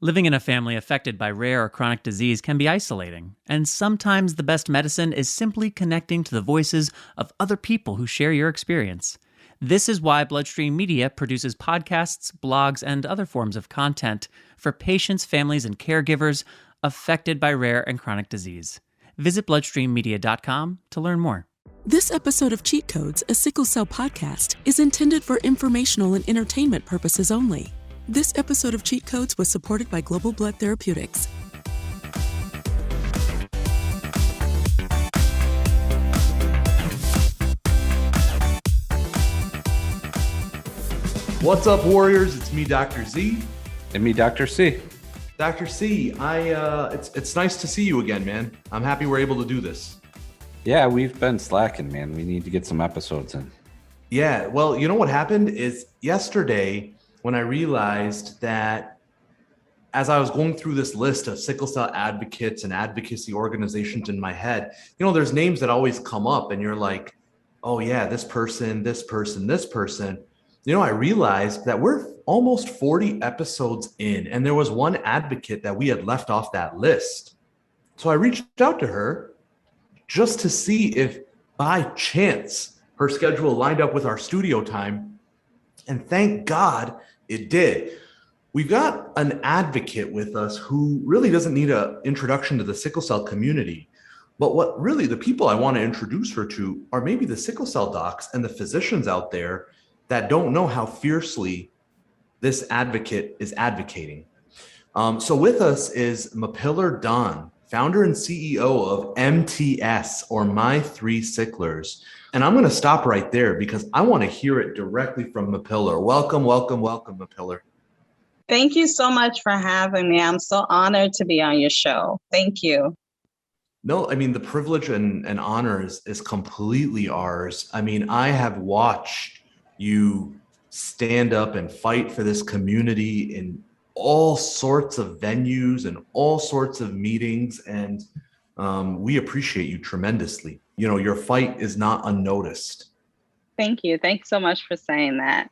Living in a family affected by rare or chronic disease can be isolating, and sometimes the best medicine is simply connecting to the voices of other people who share your experience. This is why BloodStream Media produces podcasts, blogs, and other forms of content for patients, families, and caregivers affected by rare and chronic disease. Visit bloodstreammedia.com to learn more. This episode of Cheat Codes, a sickle cell podcast, is intended for informational and entertainment purposes only. This episode of Cheat Codes was supported by Global Blood Therapeutics. What's up, Warriors? It's me, Dr. Z. And me, Dr. C. Dr. C, it's nice to see you again, man. I'm happy we're able to do this. Yeah, we've been slacking, man. We need to get some episodes in. Yeah, well, you know what happened is yesterday when I realized that as I was going through this list of sickle cell advocates and advocacy organizations in my head, you know, there's names that always come up and you're like, oh yeah, this person, this person, this person. You know, I realized that we're almost 40 episodes in, and there was one advocate that we had left off that list. So I reached out to her just to see if by chance her schedule lined up with our studio time. And thank God it did. We've got an advocate with us who really doesn't need an introduction to the sickle cell community. But what really the people I want to introduce her to are maybe the sickle cell docs and the physicians out there that don't know how fiercely this advocate is advocating. So with us is Mapillar Dahn, founder and CEO of MTS, or My Three Sicklers. And I'm going to stop right there because I want to hear it directly from Mapillar. Welcome, welcome, welcome, Mapillar. Thank you so much for having me. I'm so honored to be on your show. Thank you. No, I mean, the privilege and honor is completely ours. I mean, I have watched you stand up and fight for this community in all sorts of venues and all sorts of meetings. And we appreciate you tremendously. You know, your fight is not unnoticed. Thank you. Thanks so much for saying that.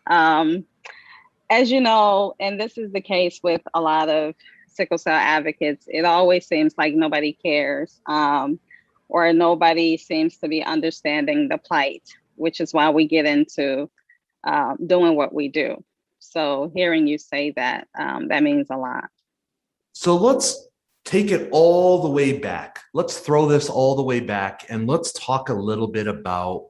As you know, and this is the case with a lot of sickle cell advocates, it always seems like nobody cares or nobody seems to be understanding the plight, which is why we get into doing what we do. So hearing you say that, that means a lot. So let's take it all the way back. Let's throw this all the way back and let's talk a little bit about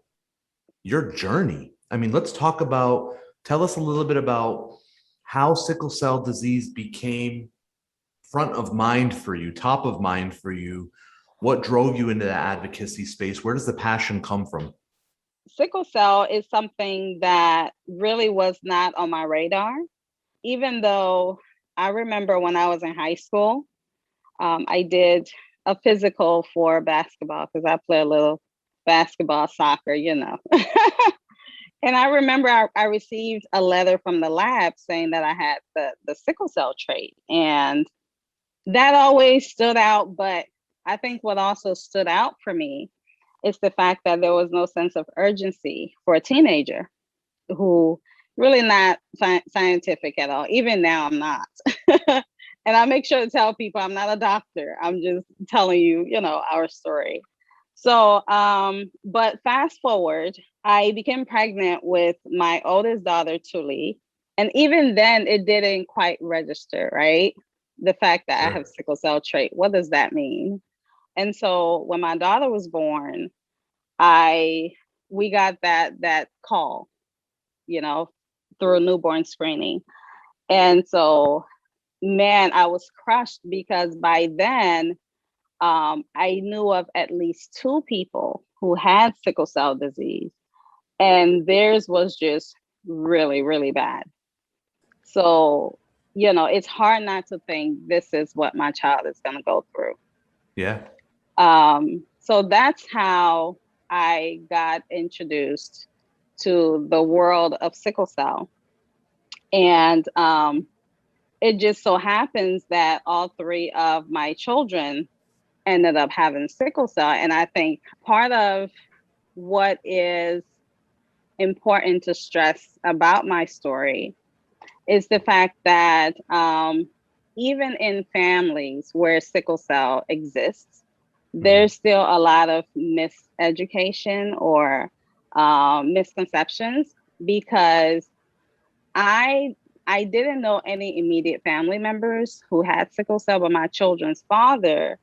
your journey. I mean, tell us a little bit about how sickle cell disease became front of mind for you, top of mind for you. What drove you into the advocacy space? Where does the passion come from? Sickle cell is something that really was not on my radar, even though I remember when I was in high school, I did a physical for basketball because I play a little basketball, soccer, you know. And I remember I received a letter from the lab saying that I had the sickle cell trait. And that always stood out. But I think what also stood out for me is the fact that there was no sense of urgency for a teenager who really not scientific at all. Even now, I'm not. And I make sure to tell people I'm not a doctor. I'm just telling you, you know, our story. So, but fast forward, I became pregnant with my oldest daughter, Tuli. And even then, it didn't quite register, right? The fact that I have sickle cell trait, what does that mean? And so when my daughter was born, we got that call, you know, through newborn screening. And so, man, I was crushed because by then, I knew of at least 2 people who had sickle cell disease, and theirs was just really, really bad. So, you know, it's hard not to think this is what my child is going to go through. Yeah. So that's how I got introduced to the world of sickle cell. And it just so happens that all 3 of my children ended up having sickle cell. And I think part of what is important to stress about my story is the fact that even in families where sickle cell exists, there's still a lot of miseducation or misconceptions, because I didn't know any immediate family members who had sickle cell, but my children's father,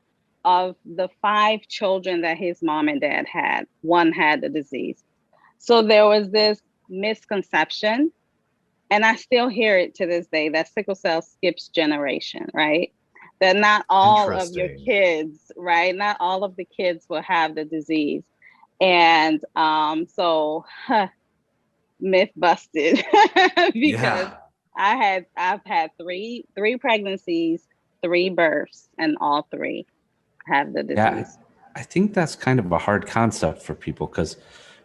of the 5 children that his mom and dad had, one had the disease. So there was this misconception, and I still hear it to this day, that sickle cell skips generation, right? That not all of your Interesting. kids, right? Not all of the kids will have the disease. And so myth busted because Yeah. I've had three pregnancies, 3 births, and all 3 have the Yeah, disease. I think that's kind of a hard concept for people because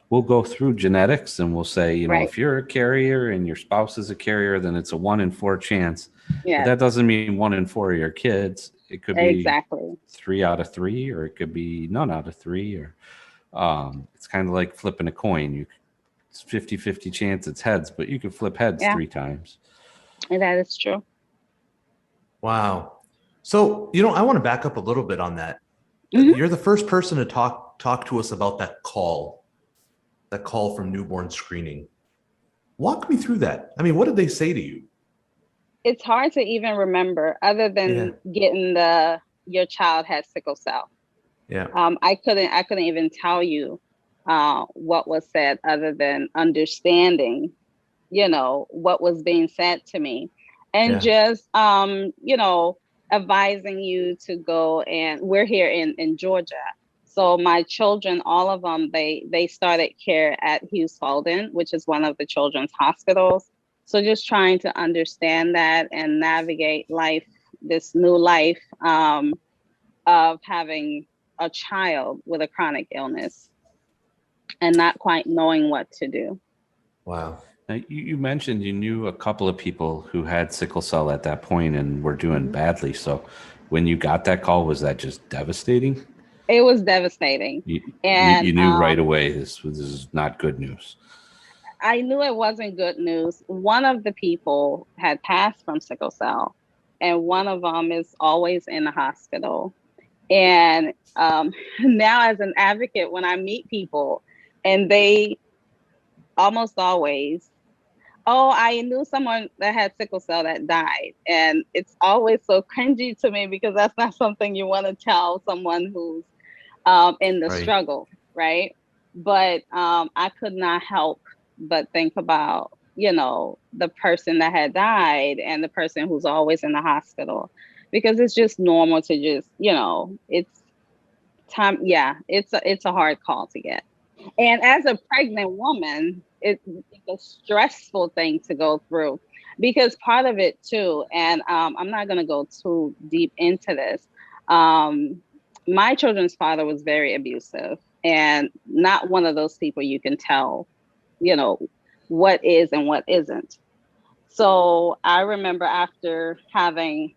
we'll go through genetics and we'll say, Right. if you're a carrier and your spouse is a carrier, then it's a 1 in 4 chance. But Yeah, that doesn't mean 1 in 4 of your kids. It could be exactly. 3 out of 3, or it could be none out of 3, or it's kind of like flipping a coin. It's 50-50 chance it's heads, but you could flip heads Yeah, 3 times. and that is true. Wow. So, I want to back up a little bit on that. Mhm. You're the first person to talk to us about that call from newborn screening. Walk me through that. I mean, what did they say to you? It's hard to even remember, other than getting your child has sickle cell. Yeah. I couldn't even tell you what was said, other than understanding, what was being said to me, and just advising you to go. And we're here in Georgia, so my children, all of them, they started care at Hughes Fulden, which is one of the children's hospitals. So just trying to understand that and navigate life, this new life of having a child with a chronic illness and not quite knowing what to do. Wow. Now, you mentioned you knew a couple of people who had sickle cell at that point and were doing badly. So when you got that call, was that just devastating? It was devastating. And You knew right away this is not good news. I knew it wasn't good news. One of the people had passed from sickle cell, and one of them is always in the hospital. And now, as an advocate, when I meet people, and they almost always, I knew someone that had sickle cell that died. And it's always so cringy to me, because that's not something you want to tell someone who's in the struggle, right? But I could not help but think about, the person that had died and the person who's always in the hospital, because it's just normal to just, it's time. Yeah, it's a hard call to get. And as a pregnant woman, it's a stressful thing to go through, because part of it too, and I'm not going to go too deep into this. My children's father was very abusive, and not one of those people you can tell, what is and what isn't. So I remember, after having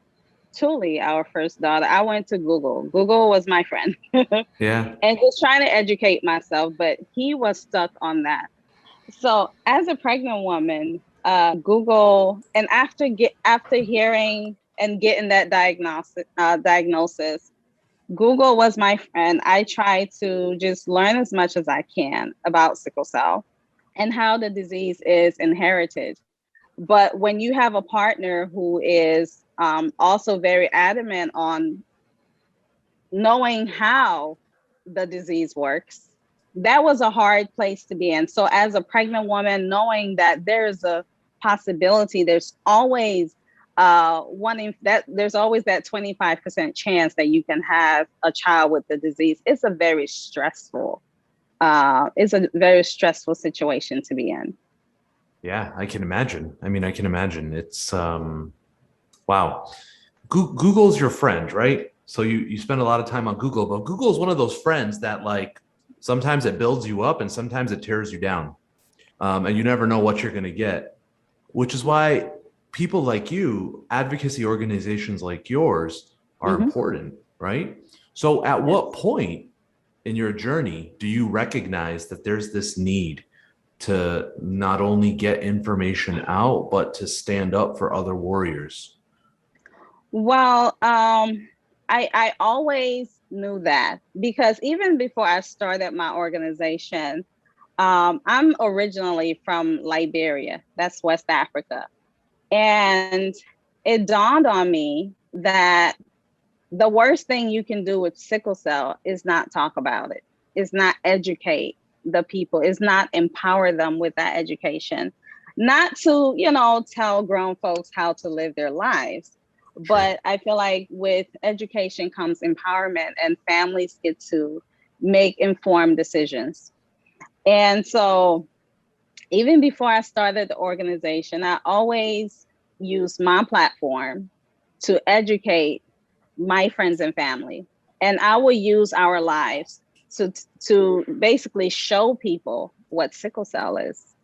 Tuli, our first daughter, I went to Google. Google was my friend. Yeah. And just trying to educate myself, but he was stuck on that. So as a pregnant woman, Google, and after hearing and getting that diagnosis, Google was my friend. I tried to just learn as much as I can about sickle cell and how the disease is inherited. But when you have a partner who is also very adamant on knowing how the disease works, that was a hard place to be in. So as a pregnant woman, knowing that there's a possibility, there's always there's always that 25% chance that you can have a child with the disease. It's a very stressful situation to be in. Yeah, I can imagine. I mean, I can imagine. It's wow. Google's your friend, right? So you spend a lot of time on Google, but Google is one of those friends that, like, sometimes it builds you up and sometimes it tears you down. And you never know what you're going to get, which is why people like you, advocacy organizations like yours, are important, right? So at what point in your journey do you recognize that there's this need to not only get information out, but to stand up for other warriors? Well, I always knew that because even before I started my organization, I'm originally from Liberia, that's West Africa. And it dawned on me that the worst thing you can do with sickle cell is not talk about it, is not educate the people, is not empower them with that education, not to, tell grown folks how to live their lives. Sure. But I feel like with education comes empowerment and families get to make informed decisions. And so even before I started the organization, I always used my platform to educate my friends and family. And I will use our lives to basically show people what sickle cell is.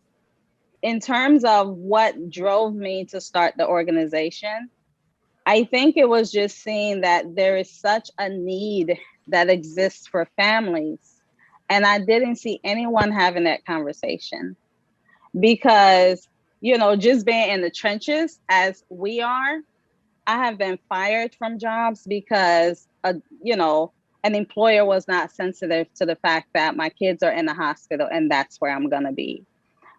In terms of what drove me to start the organization, I think it was just seeing that there is such a need that exists for families. And I didn't see anyone having that conversation because, just being in the trenches as we are, I have been fired from jobs because, an employer was not sensitive to the fact that my kids are in the hospital and that's where I'm going to be.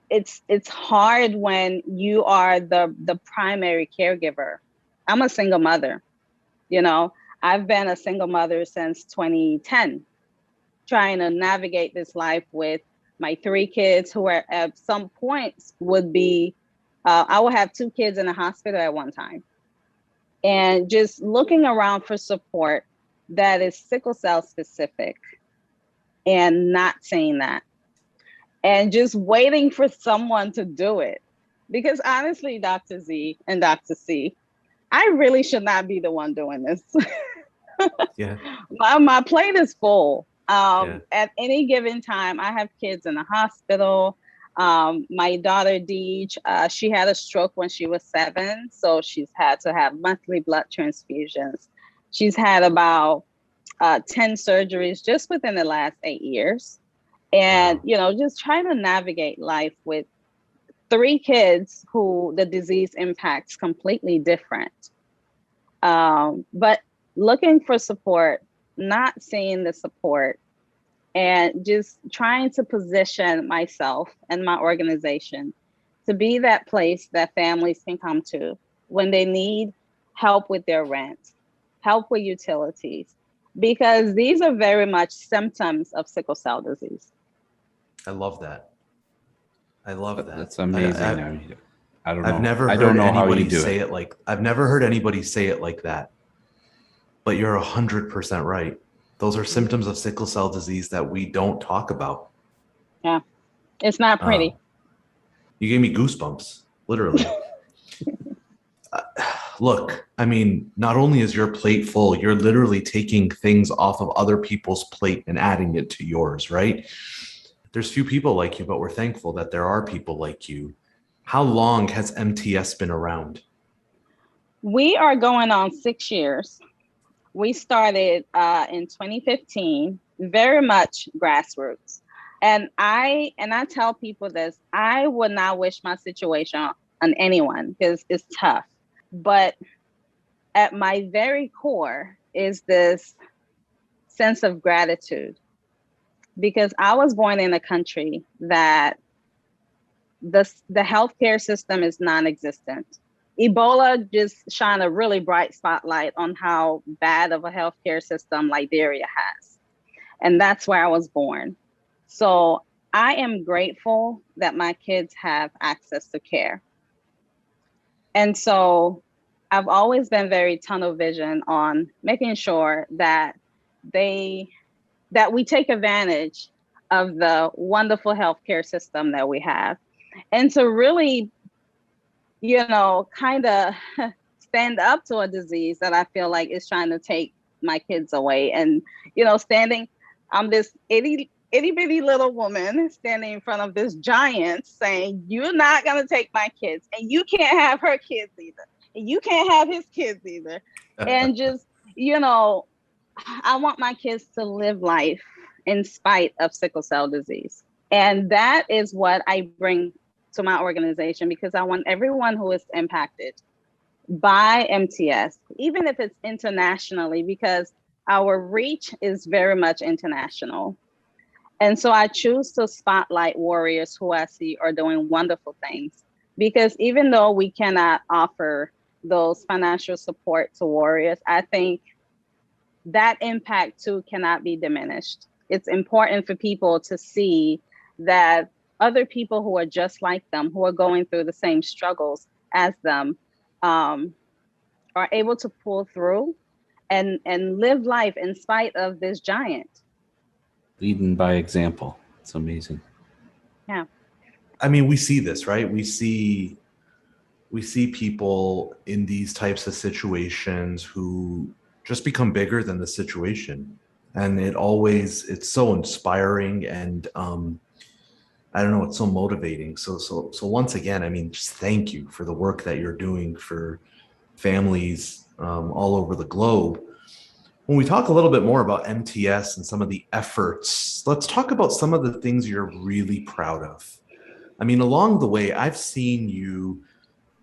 It's hard when you are the primary caregiver. I'm a single mother, you know. I've been a single mother since 2010, trying to navigate this life with my three kids who are at some points would be, I will have two kids in the hospital at one time. And just looking around for support that is sickle cell specific and not saying that. And just waiting for someone to do it. Because honestly, Dr. Z and Dr. C, I really should not be the one doing this. Yeah. My plate is full. Yeah. At any given time, I have kids in the hospital. My daughter, Deej, she had a stroke when she was 7. So she's had to have monthly blood transfusions. She's had about 10 surgeries just within the last 8 years. And, Wow. just trying to navigate life with 3 kids who the disease impacts completely different. But looking for support, not seeing the support, and just trying to position myself and my organization to be that place that families can come to when they need help with their rent, help with utilities, because these are very much symptoms of sickle cell disease. I love that. I love that. That's amazing. I don't know. I've never I don't heard know how you anybody do say it like I've never heard anybody say it like that. But you're 100% right. Those are symptoms of sickle cell disease that we don't talk about. Yeah, it's not pretty. You gave me goosebumps, literally. Look, I mean, not only is your plate full, you're literally taking things off of other people's plate and adding it to yours, right? There's few people like you, but we're thankful that there are people like you. How long has MTS been around? We are going on 6 years. We started in 2015, very much grassroots. And I tell people this, I would not wish my situation on anyone because it's tough. But at my very core is this sense of gratitude, because I was born in a country that the healthcare system is non-existent. Ebola just shone a really bright spotlight on how bad of a healthcare system Liberia has. And that's where I was born. So I am grateful that my kids have access to care. And so I've always been very tunnel vision on making sure that we take advantage of the wonderful healthcare system that we have, and to really, kind of stand up to a disease that I feel like is trying to take my kids away. And, I'm this itty bitty little woman standing in front of this giant saying, you're not going to take my kids, and you can't have her kids either. And you can't have his kids either. And just, I want my kids to live life in spite of sickle cell disease. And that is what I bring to my organization, because I want everyone who is impacted by MTS, even if it's internationally, because our reach is very much international. And so I choose to spotlight warriors who I see are doing wonderful things. Because even though we cannot offer those financial support to warriors, I think that impact too cannot be diminished. It's important for people to see that other people who are just like them, who are going through the same struggles as them, are able to pull through and live life in spite of this giant. Leading by example. It's amazing. Yeah. I mean, we see this, right? We see people in these types of situations who just become bigger than the situation. And it's so inspiring, and I don't know, it's so motivating. So once again, I mean, just thank you for the work that you're doing for families all over the globe. When we talk a little bit more about MTS and some of the efforts, let's talk about some of the things you're really proud of. I mean, along the way, I've seen you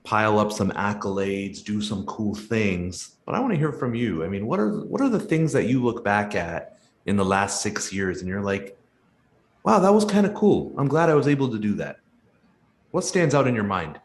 pile up some accolades, do some cool things, but I want to hear from you. I mean, what are the things that you look back at in the last 6 years and you're like, wow, that was kind of cool. I'm glad I was able to do that. What stands out in your mind?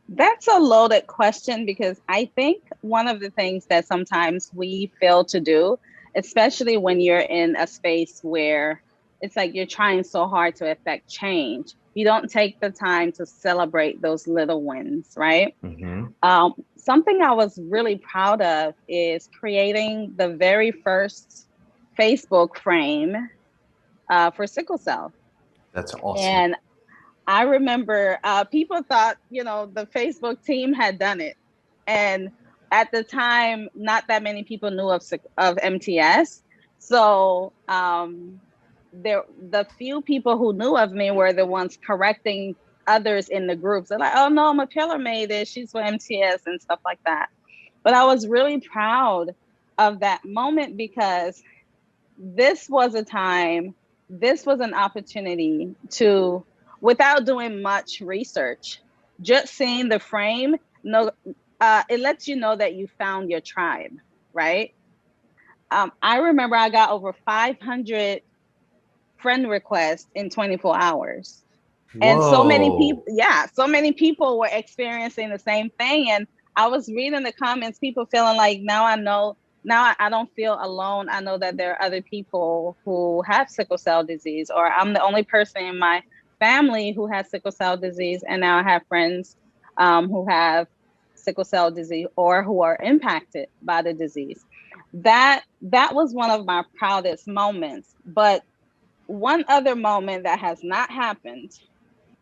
That's a loaded question, because I think one of the things that sometimes we fail to do, especially when you're in a space where it's like you're trying so hard to affect change, you don't take the time to celebrate those little wins, right? Mm-hmm. Something I was really proud of is creating the very first Facebook frame for sickle cell. That's awesome. And I remember people thought, the Facebook team had done it. And at the time, not that many people knew of MTS. So the few people who knew of me were the ones correcting others in the groups. They're like, oh no, Mapillar made it. She's for MTS and stuff like that. But I was really proud of that moment, because this was an opportunity to, without doing much research, just seeing the frame, it lets you know that you found your tribe, right? I remember I got over 500 friend requests in 24 hours. Whoa. And so many people were experiencing the same thing. And I was reading the comments, people feeling like, now I don't feel alone. I know that there are other people who have sickle cell disease, or I'm the only person in my family who has sickle cell disease, and now I have friends who have sickle cell disease or who are impacted by the disease. That was one of my proudest moments. But one other moment that has not happened,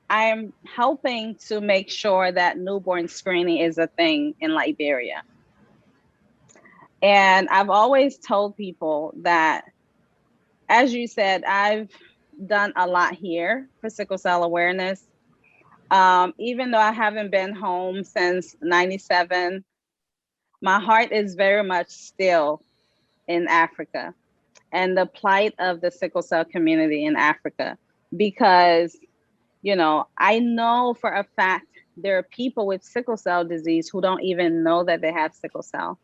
I am helping to make sure that newborn screening is a thing in Liberia. And I've always told people that, as you said, I've done a lot here for sickle cell awareness. Even though I haven't been home since 97, my heart is very much still in Africa and the plight of the sickle cell community in Africa, because, I know for a fact there are people with sickle cell disease who don't even know that they have sickle cell,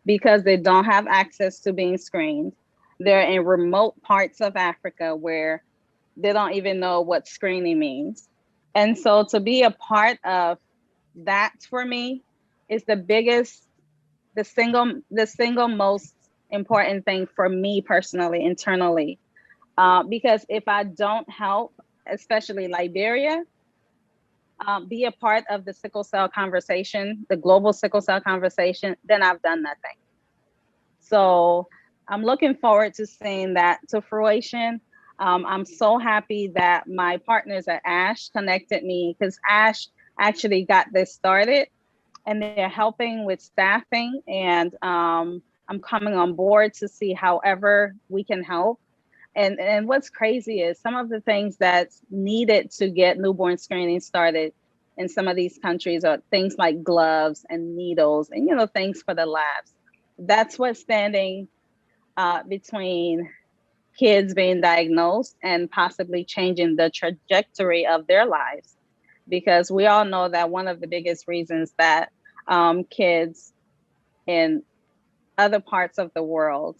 because they don't have access to being screened. They're in remote parts of Africa where they don't even know what screening means. And so to be a part of that, for me, is the single most important thing for me personally, internally. Because if I don't help, especially Liberia, be a part of the sickle cell conversation, the global sickle cell conversation, then I've done nothing. So I'm looking forward to seeing that to fruition. I'm so happy that my partners at ASH connected me, because ASH actually got this started and they're helping with staffing, and I'm coming on board to see however we can help. And what's crazy is some of the things that's needed to get newborn screening started in some of these countries are things like gloves and needles and, things for the labs. That's what's standing between kids being diagnosed and possibly changing the trajectory of their lives. Because we all know that one of the biggest reasons that kids in other parts of the world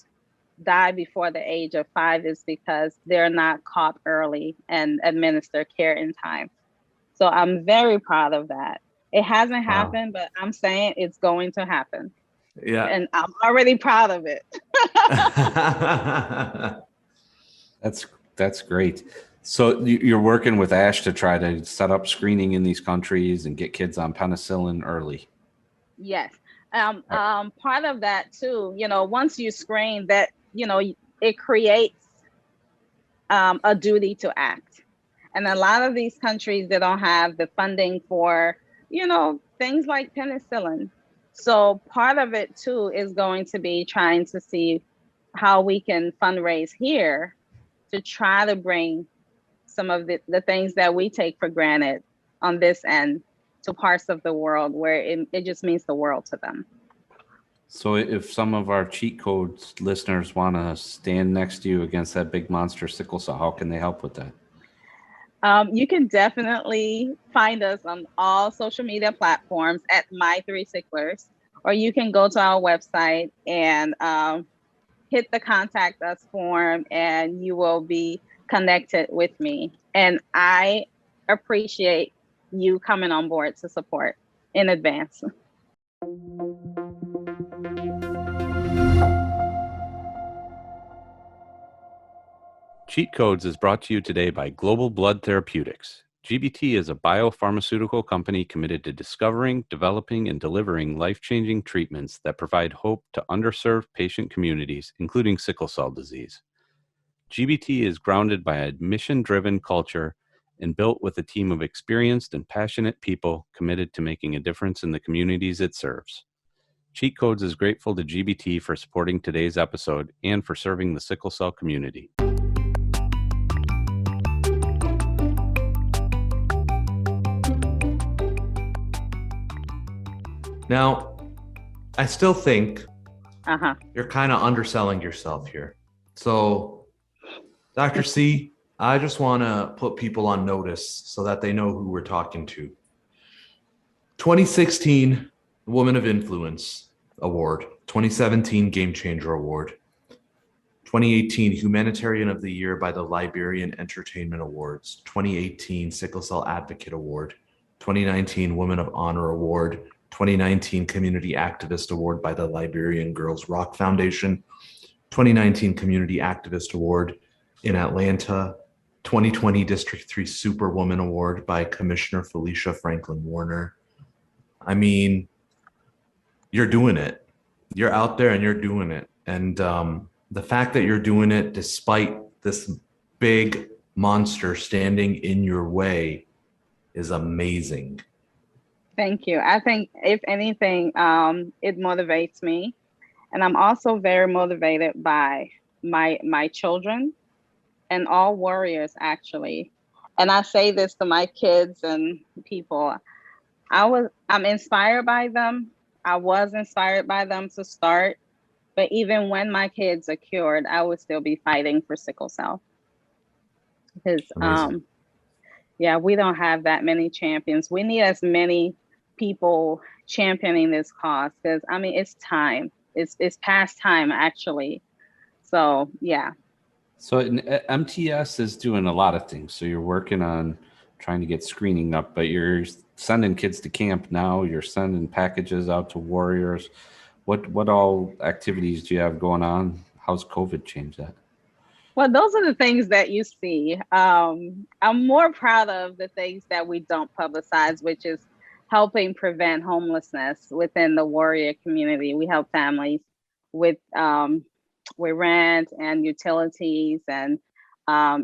die before the age of 5 is because they're not caught early and administer care in time. So I'm very proud of that. It hasn't Wow. happened, but I'm saying it's going to happen. Yeah. And I'm already proud of it. That's great. So you're working with Ash to try to set up screening in these countries and get kids on penicillin early. Yes. Part of that too, once you screen that, it creates a duty to act. And a lot of these countries, they don't have the funding for, things like penicillin. So part of it too is going to be trying to see how we can fundraise here to try to bring some of the things that we take for granted on this end to parts of the world where it just means the world to them. So if some of our cheat codes listeners want to stand next to you against that big monster sickle cell, how can they help with that? You can definitely find us on all social media platforms at My3Sicklers, or you can go to our website and hit the contact us form and you will be connected with me. And I appreciate you coming on board to support in advance. Cheat Codes is brought to you today by Global Blood Therapeutics. GBT is a biopharmaceutical company committed to discovering, developing, and delivering life-changing treatments that provide hope to underserved patient communities, including sickle cell disease. GBT is grounded by a mission-driven culture and built with a team of experienced and passionate people committed to making a difference in the communities it serves. Cheat Codes is grateful to GBT for supporting today's episode and for serving the sickle cell community. Now, I still think Uh-huh. you're kind of underselling yourself here. So, Dr. C, I just want to put people on notice so that they know who we're talking to. 2016 Woman of Influence Award, 2017 Game Changer Award, 2018 Humanitarian of the Year by the Liberian Entertainment Awards, 2018 Sickle Cell Advocate Award, 2019 Woman of Honor Award, 2019 Community Activist Award by the Liberian Girls Rock Foundation, 2019 Community Activist Award in Atlanta, 2020 District 3 Superwoman Award by Commissioner Felicia Franklin Warner. I mean, you're doing it. You're out there and you're doing it. And the fact that you're doing it despite this big monster standing in your way is amazing. Thank you. I think if anything, it motivates me. And I'm also very motivated by my children and all warriors, actually. And I say this to my kids and people. I'm inspired by them. I was inspired by them to start. But even when my kids are cured, I would still be fighting for sickle cell. Because yeah, we don't have that many champions. We need as many people championing this cause, because I mean, it's time. It's past time, actually. So yeah. So MTS is doing a lot of things. So you're working on trying to get screening up, but you're sending kids to camp now. You're sending packages out to warriors. What all activities do you have going on? How's COVID changed that? Well, those are the things that you see. I'm more proud of the things that we don't publicize, which is helping prevent homelessness within the warrior community. We help families with rent and utilities, and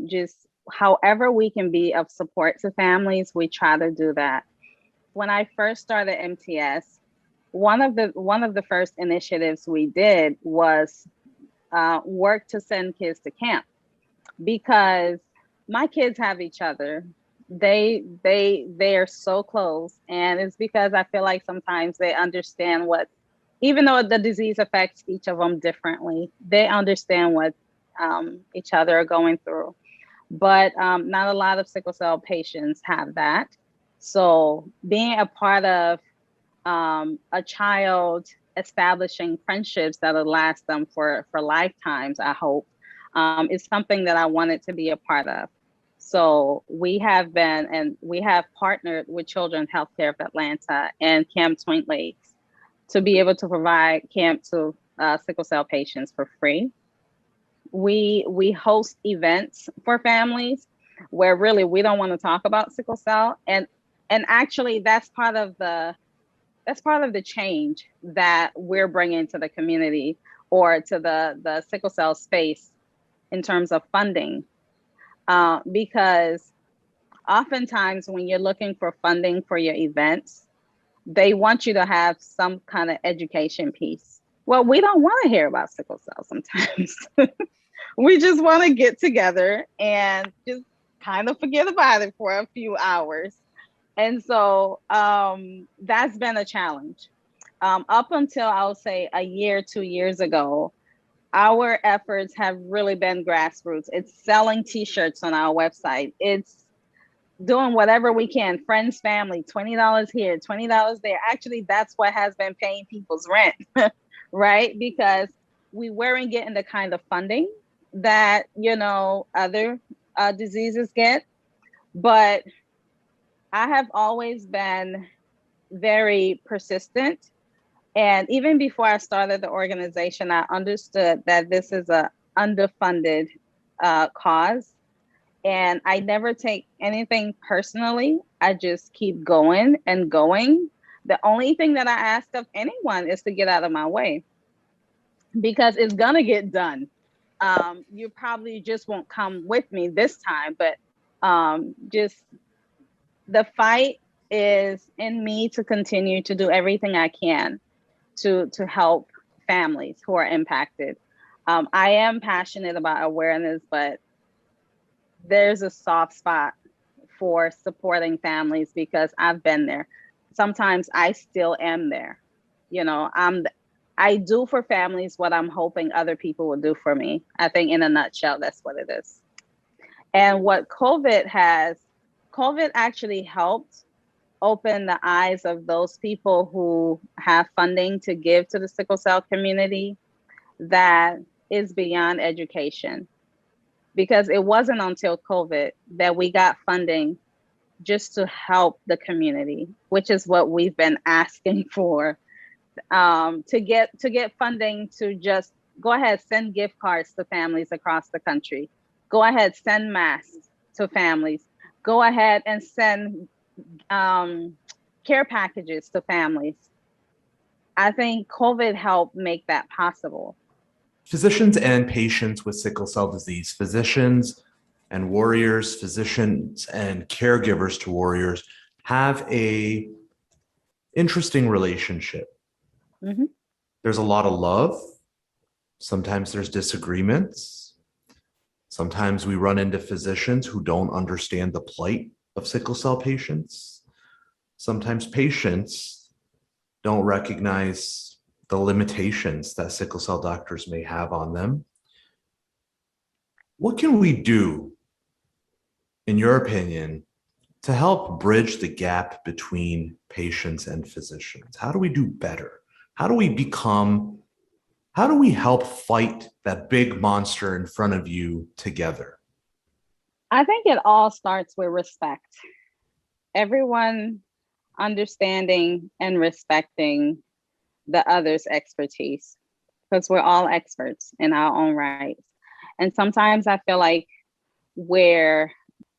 just however we can be of support to families, we try to do that. When I first started MTS, one of the first initiatives we did was work to send kids to camp, because my kids have each other. They are so close, and it's because I feel like sometimes they understand what, even though the disease affects each of them differently, they understand what each other are going through. But not a lot of sickle cell patients have that. So being a part of a child establishing friendships that'll last them for lifetimes, I hope, is something that I wanted to be a part of. So we have partnered with Children's Healthcare of Atlanta and Camp Twin Lakes to be able to provide camp to sickle cell patients for free. We host events for families where really we don't want to talk about sickle cell, and actually that's part of the change that we're bringing to the community or to the sickle cell space in terms of funding, because oftentimes when you're looking for funding for your events, they want you to have some kind of education piece. Well, we don't want to hear about sickle cell sometimes. We just want to get together and just kind of forget about it for a few hours. And so that's been a challenge. Up until I'll say a year, 2 years ago, our efforts have really been grassroots. It's selling t-shirts on our website. It's doing whatever we can. Friends, family, $20 here, $20 there. Actually, that's what has been paying people's rent, right? Because we weren't getting the kind of funding that, other diseases get. But I have always been very persistent. And even before I started the organization, I understood that this is an underfunded cause. And I never take anything personally. I just keep going and going. The only thing that I ask of anyone is to get out of my way, because it's going to get done. You probably just won't come with me this time, but just the fight is in me to continue to do everything I can to help families who are impacted. I am passionate about awareness, but there's a soft spot for supporting families because I've been there. Sometimes I still am there. I do for families what I'm hoping other people will do for me. I think in a nutshell, that's what it is. And what COVID actually helped open the eyes of those people who have funding to give to the sickle cell community that is beyond education. Because it wasn't until COVID that we got funding just to help the community, which is what we've been asking for, to get funding to just go ahead, send gift cards to families across the country. Go ahead, send masks to families. Go ahead and send care packages to families. I think COVID helped make that possible. Physicians and patients with sickle cell disease, physicians and warriors, physicians and caregivers to warriors have a interesting relationship. Mm-hmm. There's a lot of love. Sometimes there's disagreements. Sometimes we run into physicians who don't understand the plight of sickle cell patients. Sometimes patients don't recognize the limitations that sickle cell doctors may have on them. What can we do, in your opinion, to help bridge the gap between patients and physicians? How do we do better? How do we help fight that big monster in front of you together? I think it all starts with respect. Everyone understanding and respecting the other's expertise, because we're all experts in our own rights. And sometimes I feel like where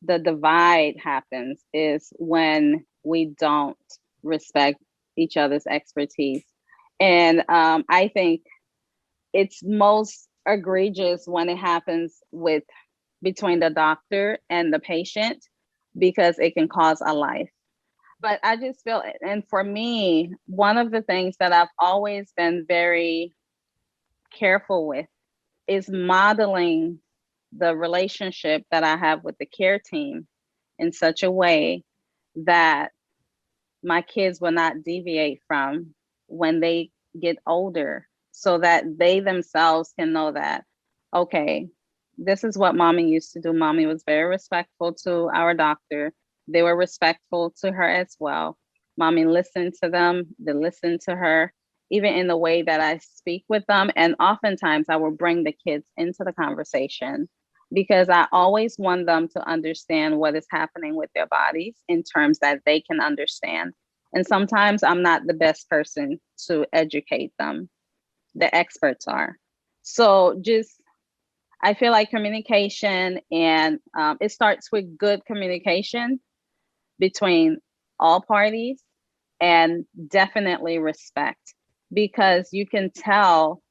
the divide happens is when we don't respect each other's expertise. And I think it's most egregious when it happens between the doctor and the patient, because it can cause a life. But I just feel, and for me, one of the things that I've always been very careful with is modeling the relationship that I have with the care team in such a way that my kids will not deviate from when they get older, so that they themselves can know that, okay, this is what mommy used to do. Mommy was very respectful to our doctor. They were respectful to her as well. Mommy listened to them, they listened to her, even in the way that I speak with them. And oftentimes I will bring the kids into the conversation because I always want them to understand what is happening with their bodies in terms that they can understand. And sometimes I'm not the best person to educate them. The experts are. So I feel like communication, and it starts with good communication between all parties, and definitely respect, because you can tell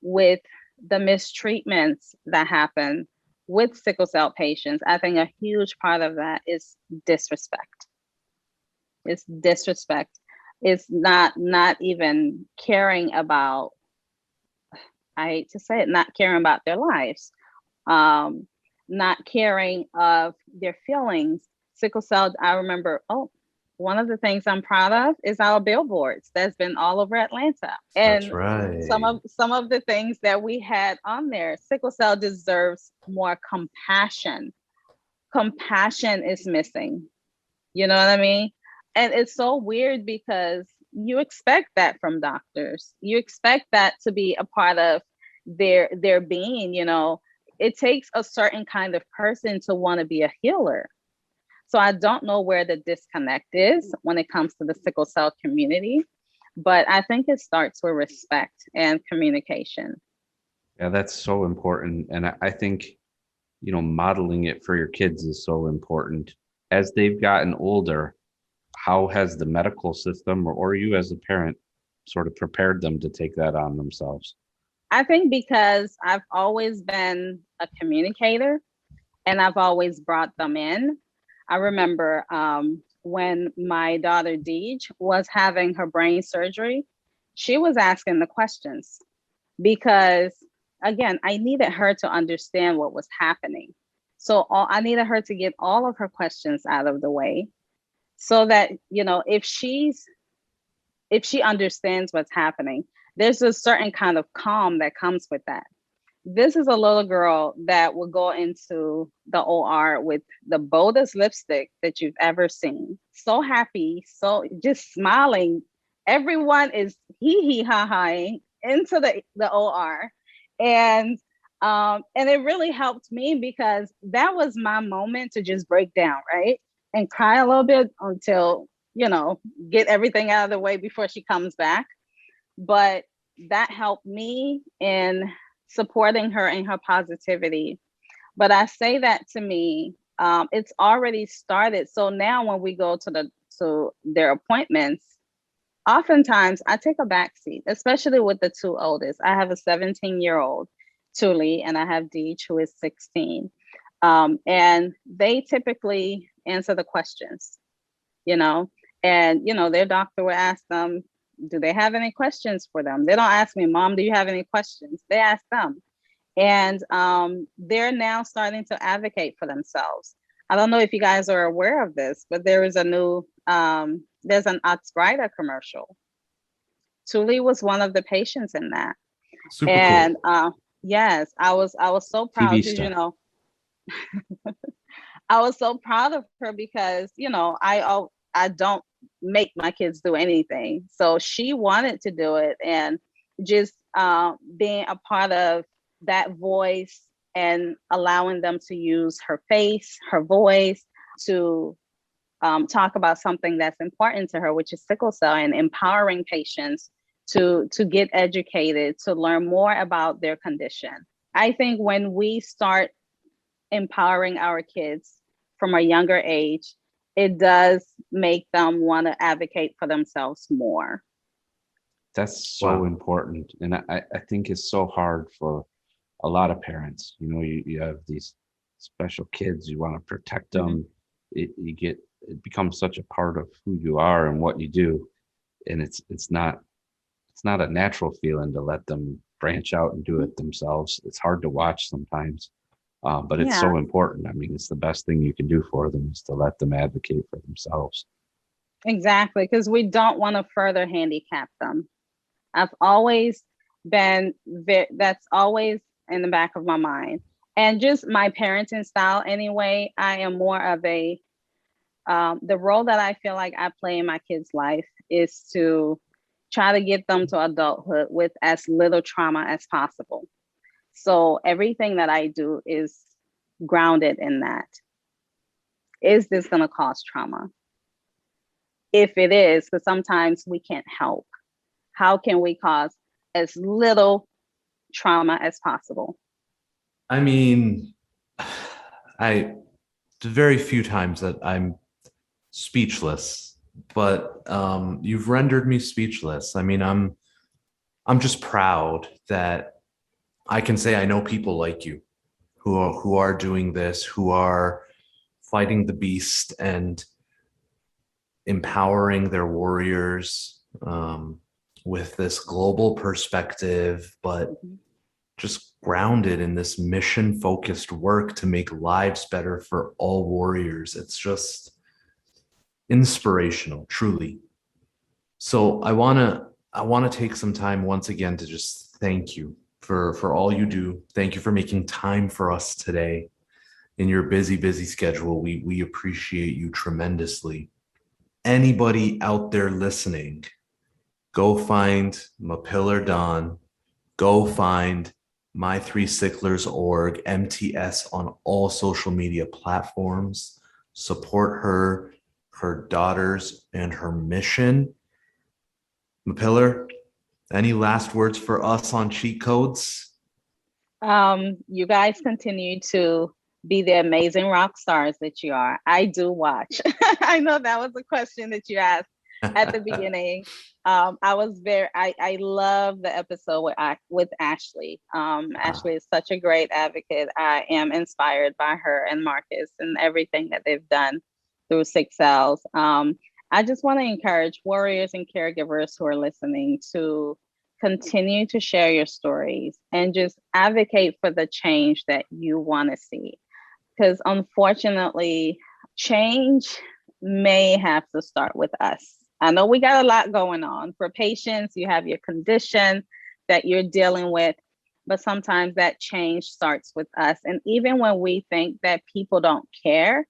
with the mistreatments that happen with sickle cell patients. I think a huge part of that is disrespect. It's disrespect. It's not even caring about, I hate to say it, not caring about their lives, not caring of their feelings. Sickle cell, I remember, one of the things I'm proud of is our billboards that's been all over Atlanta. That's And right. some of the things that we had on there, sickle cell deserves more compassion. Compassion is missing. You know what I mean? And it's so weird because you expect that from doctors. You expect that to be a part of their being, you know. It takes a certain kind of person to want to be a healer. So I don't know where the disconnect is when it comes to the sickle cell community, but I think it starts with respect and communication. Yeah, that's so important. And I think, modeling it for your kids is so important. As they've gotten older, how has the medical system or you as a parent sort of prepared them to take that on themselves? I think because I've always been a communicator and I've always brought them in. I remember when my daughter Deej was having her brain surgery, she was asking the questions because, again, I needed her to understand what was happening. So I needed her to get all of her questions out of the way so that, if she understands what's happening, there's a certain kind of calm that comes with that. This is a little girl that will go into the OR with the boldest lipstick that you've ever seen. So happy, so just smiling. Everyone is hee ha-haing into the OR. And it really helped me because that was my moment to just break down, right? And cry a little bit until, get everything out of the way before she comes back. But that helped me in supporting her in her positivity. But I say that to me, it's already started. So now when we go to their appointments, oftentimes I take a backseat, especially with the two oldest. I have a 17-year-old, Tuli, and I have Deej, who is 16. And they typically answer the questions, and, their doctor will ask them, do they have any questions for them? They don't ask me, Mom, do you have any questions? They ask them. And they're now starting to advocate for themselves. I don't know if you guys are aware of this, but there is there's an Oxbryta commercial. Tuli was one of the patients in that. Super and cool. Yes, I was so proud TV because, stuff. I was so proud of her because, I don't make my kids do anything. So she wanted to do it, and just being a part of that voice and allowing them to use her face, her voice to talk about something that's important to her, which is sickle cell, and empowering patients to get educated, to learn more about their condition. I think when we start empowering our kids from a younger age, it does make them want to advocate for themselves more. That's so important. And I think it's so hard for a lot of parents. You have these special kids, you want to protect them. Mm-hmm. It becomes such a part of who you are and what you do. And it's not a natural feeling to let them branch out and do it themselves. It's hard to watch sometimes. But it's so important. I mean, it's the best thing you can do for them is to let them advocate for themselves. Exactly, because we don't want to further handicap them. I've always been, that's always in the back of my mind. And just my parenting style anyway, I am more of a The role that I feel like I play in my kids' life is to try to get them to adulthood with as little trauma as possible. So everything that I do is grounded in that. Is this going to cause trauma? If it is, because sometimes we can't help, how can we cause as little trauma as possible? I mean, the very few times that I'm speechless, but you've rendered me speechless. I mean, I'm just proud that I can say I know people like you who are doing this, who are fighting the beast and empowering their warriors with this global perspective, but just grounded in this mission-focused work to make lives better for all warriors. It's just inspirational, truly. So I want to take some time once again to just thank you for all you do. Thank you for making time for us today in your busy schedule. We appreciate you tremendously. Anybody out there listening, go find Mapillar Dahn, go find My3Sicklers.org, MTS on all social media platforms. Support her daughters, and her mission. Mapillar, any last words for us on cheat codes? You guys continue to be the amazing rock stars that you are. I do watch. I know that was a question that you asked at the beginning. I love the episode with Ashley. Ashley is such a great advocate. I am inspired by her and Marcus and everything that they've done through Sickle. I just want to encourage warriors and caregivers who are listening to continue to share your stories and just advocate for the change that you want to see. Because unfortunately, change may have to start with us. I know we got a lot going on. For patients, you have your condition that you're dealing with, but sometimes that change starts with us. And even when we think that people don't care,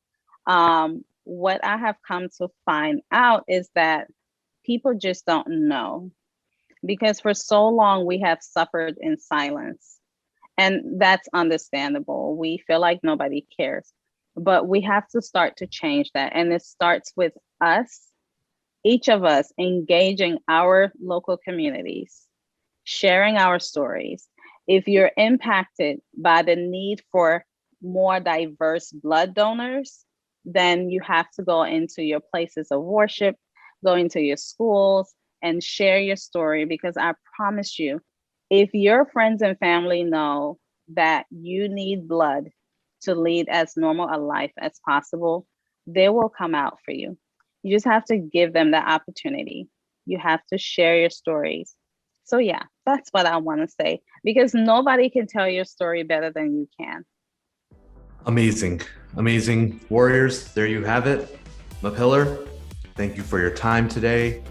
what I have come to find out is that people just don't know. Because for so long, we have suffered in silence. And that's understandable. We feel like nobody cares. But we have to start to change that. And it starts with us, each of us engaging our local communities, sharing our stories. If you're impacted by the need for more diverse blood donors, then you have to go into your places of worship, go into your schools, and share your story. Because I promise you, if your friends and family know that you need blood to lead as normal a life as possible, they will come out for you. You just have to give them the opportunity. You have to share your stories. So yeah, that's what I want to say, because nobody can tell your story better than you can. Amazing warriors. There you have it. Mapillar, thank you for your time today.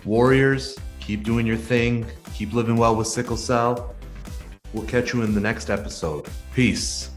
Warriors, keep doing your thing. Keep living well with sickle cell. We'll catch you in the next episode. Peace.